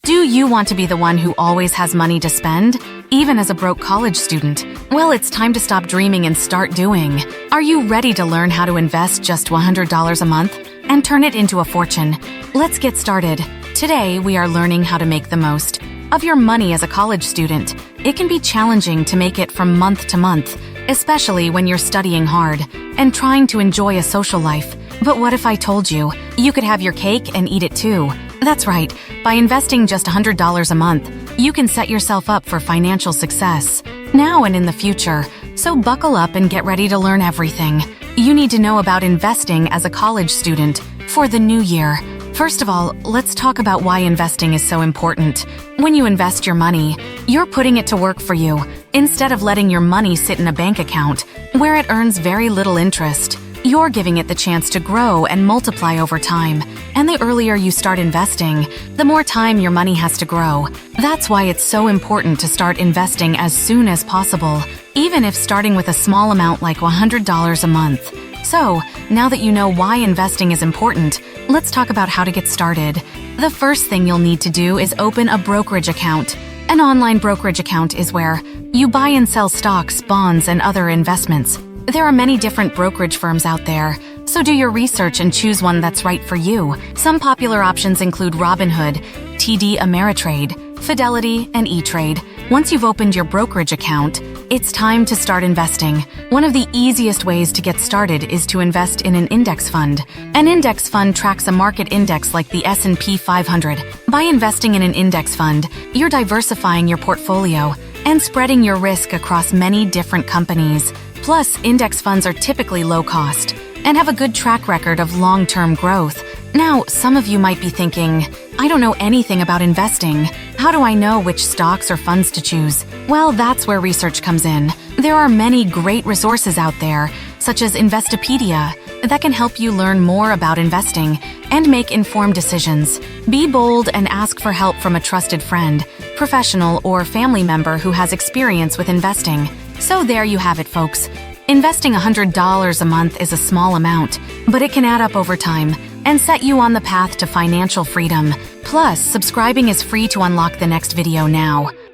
Do you want to be the one who always has money to spend, even as a broke college student? Well, it's time to stop dreaming and start doing. Are you ready to learn how to invest just $100 a month and turn it into a fortune? Let's get started. Today, we are learning how to make the most of your money as a college student. It can be challenging to make it from month to month, especially when you're studying hard and trying to enjoy a social life. But what if I told you could have your cake and eat it too? That's right. By investing just $100 a month, you can set yourself up for financial success now and in the future. So buckle up and get ready to learn everything you need to know about investing as a college student for the new year. First of all, let's talk about why investing is so important. When you invest your money, you're putting it to work for you, instead of letting your money sit in a bank account where it earns very little interest. You're giving it the chance to grow and multiply over time. And the earlier you start investing, the more time your money has to grow. That's why it's so important to start investing as soon as possible, even if starting with a small amount like $100 a month. So, now that you know why investing is important, let's talk about how to get started. The first thing you'll need to do is open a brokerage account. An online brokerage account is where you buy and sell stocks, bonds, and other investments. There are many different brokerage firms out there, so do your research and choose one that's right for you. Some popular options include Robinhood, TD Ameritrade, Fidelity, and E-Trade. Once you've opened your brokerage account, it's time to start investing. One of the easiest ways to get started is to invest in an index fund. An index fund tracks a market index like the S&P 500. By investing in an index fund, you're diversifying your portfolio and spreading your risk across many different companies. Plus, index funds are typically low cost and have a good track record of long-term growth. Now, some of you might be thinking, I don't know anything about investing. How do I know which stocks or funds to choose? Well, that's where research comes in. There are many great resources out there, such as Investopedia, that can help you learn more about investing and make informed decisions. Be bold and ask for help from a trusted friend, professional, or family member who has experience with investing. So there you have it, folks. Investing $100 a month is a small amount, but it can add up over time and set you on the path to financial freedom. Plus, subscribing is free to unlock the next video now.